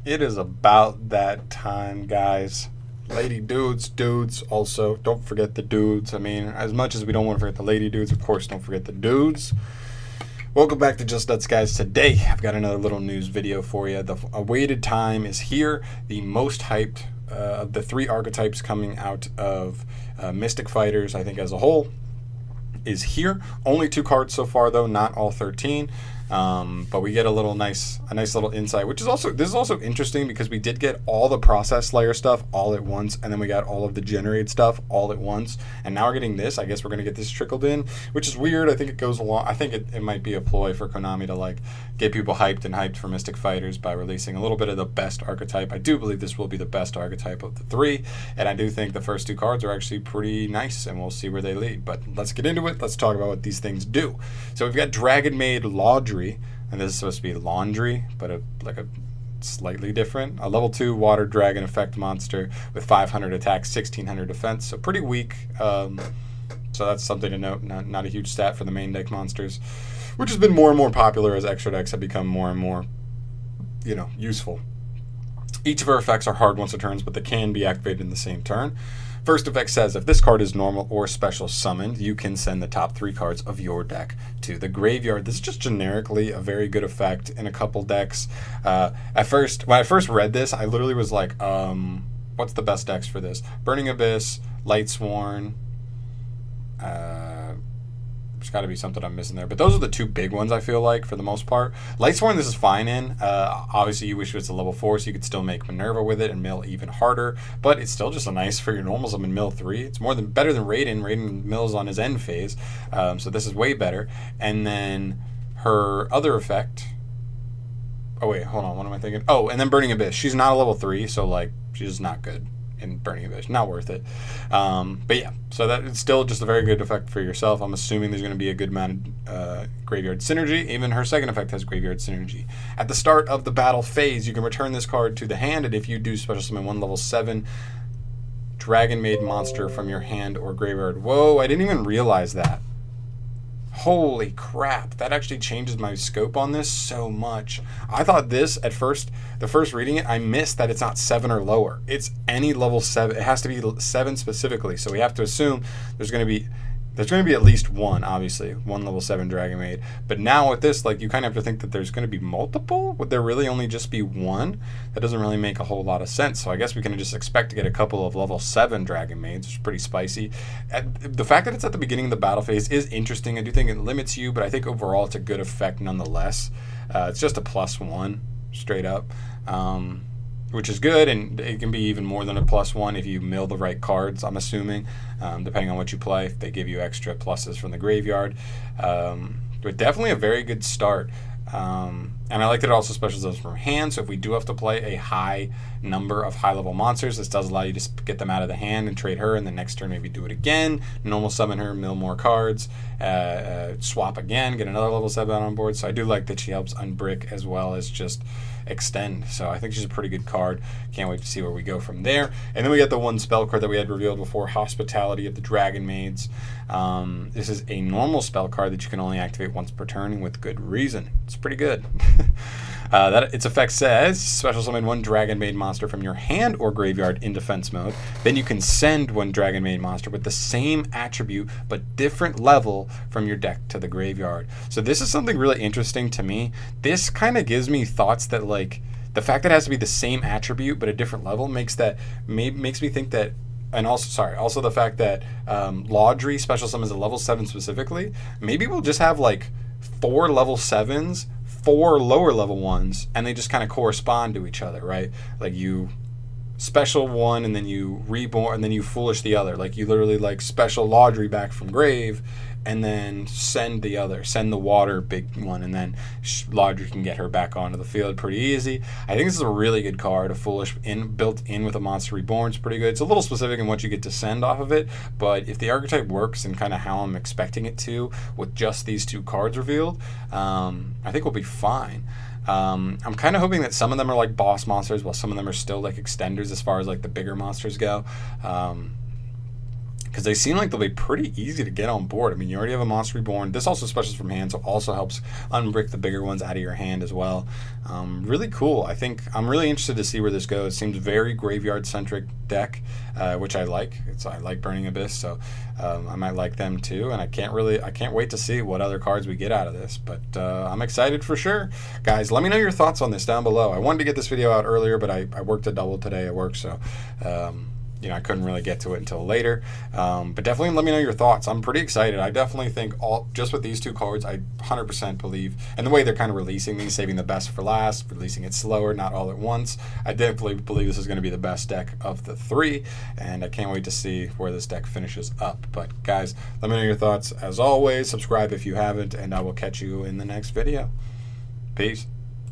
It is about that time, guys. Lady dudes, also. Don't forget the dudes. I mean, as much as we don't want to forget the lady dudes, of course, don't forget the dudes. Welcome back to Just Nuts, guys. Today, I've got another little news video for you. The awaited time is here. The most hyped of the three archetypes coming out of Mystic Fighters, I think, as a whole, is here. Only 2 cards so far, though, not all 13. But we get a nice little insight, which is this is also interesting because we did get all the process layer stuff all at once, and then we got all of the generate stuff all at once, and now we're getting this. I guess we're gonna get this trickled in, which is weird. I think it goes along. I think it might be a ploy for Konami to like get people hyped for Mystic Fighters by releasing a little bit of the best archetype. I do believe this will be the best archetype of the 3, and I do think the first 2 cards are actually pretty nice, and we'll see where they lead. But let's get into it. Let's talk about what these things do. So we've got Dragon Maid Laundry. And this is supposed to be laundry, but a slightly different. A level 2 water dragon effect monster with 500 attack, 1600 defense, so pretty weak. So that's something to note. Not a huge stat for the main deck monsters, which has been more and more popular as extra decks have become more and more, useful. Each of her effects are hard once a turn, but they can be activated in the same turn. First effect says, if this card is normal or special summoned, you can send the top 3 cards of your deck to the graveyard. This is just generically a very good effect in a couple decks. When I first read this, I literally was like, what's the best decks for this? Burning Abyss, Lightsworn, there's got to be something I'm missing there. But those are the 2 big ones, I feel like, for the most part. Lightsworn, this is fine in. Obviously, you wish it was a level 4, so you could still make Minerva with it and mill even harder. But it's still just a nice for your normals. I'm in mill 3. It's better than Raiden. Raiden mills on his end phase. So this is way better. And then her other effect... Oh, wait, hold on. What am I thinking? Oh, and then Burning Abyss. She's not a level 3, so, like, she's just not good in Burning Abyss. Not worth it. But yeah, so that it's still just a very good effect for yourself. I'm assuming there's going to be a good amount of graveyard synergy. Even her second effect has graveyard synergy. At the start of the battle phase, you can return this card to the hand, and if you do, special summon 1 level 7 Dragon Maid monster from your hand or graveyard. Whoa, I didn't even realize that. Holy crap, that actually changes my scope on this so much. I thought this, at first, the first reading it, I missed that it's not 7 or lower. It's any level 7. It has to be 7 specifically, so we have to assume there's going to be at least one, obviously, 1 level 7 Dragon Maid. But now with this, like, you kind of have to think that there's going to be multiple? Would there really only just be 1? That doesn't really make a whole lot of sense. So I guess we can just expect to get a couple of level 7 Dragon Maids, which is pretty spicy. The fact that it's at the beginning of the battle phase is interesting. I do think it limits you, but I think overall it's a good effect nonetheless. It's just a +1, straight up. Which is good, and it can be even more than a +1 if you mill the right cards, I'm assuming, depending on what you play. If they give you extra pluses from the graveyard. But definitely a very good start. And I like that it also specials those from hand, so if we do have to play a high number of high-level monsters, this does allow you to get them out of the hand and trade her, and the next turn maybe do it again, normal summon her, mill more cards, swap again, get another level 7 on board. So I do like that she helps unbrick as well as just extend. So I think she's a pretty good card. Can't wait to see where we go from there. And then we got the 1 spell card that we had revealed before, Hospitality of the Dragon Maids. This is a normal spell card that you can only activate once per turn, and with good reason. It's pretty good. Its effect says, special summon 1 Dragon Maid monster from your hand or graveyard in defense mode. Then you can send 1 Dragon Maid monster with the same attribute but different level from your deck to the graveyard. So this is something really interesting to me. This kind of gives me thoughts that, like, the fact that it has to be the same attribute but a different level makes me think that. And also the fact that Laundry special summons a level 7 specifically. Maybe we'll just have like 4 level 7s, 4 lower level ones, and they just kind of correspond to each other, right? Like you special one and then you reborn and then you foolish the other. Like you literally like special Laundry back from grave and then send the water big one, and then Laundry can get her back onto the field pretty easy. I think this is a really good card. A foolish built in with a monster reborn is pretty good. It's a little specific in what you get to send off of it, but if the archetype works and kind of how I'm expecting it to with just these 2 cards revealed, I think we'll be fine. I'm kind of hoping that some of them are like boss monsters while some of them are still like extenders as far as like the bigger monsters go. because they seem like they'll be pretty easy to get on board. I mean, you already have a Monster Reborn. This also specials from hand, so also helps unbrick the bigger ones out of your hand as well. Really cool. I think I'm really interested to see where this goes. It seems very graveyard-centric deck, which I like. I like Burning Abyss, so I might like them too. And I can't wait to see what other cards we get out of this. But I'm excited for sure. Guys, let me know your thoughts on this down below. I wanted to get this video out earlier, but I worked a double today at work, so you know, I couldn't really get to it until later. But definitely let me know your thoughts. I'm pretty excited. I definitely think just with these two cards, I 100% believe, and the way they're kind of releasing these, saving the best for last, releasing it slower, not all at once, I definitely believe this is going to be the best deck of the three, and I can't wait to see where this deck finishes up. But guys, let me know your thoughts. As always, subscribe if you haven't, and I will catch you in the next video. Peace.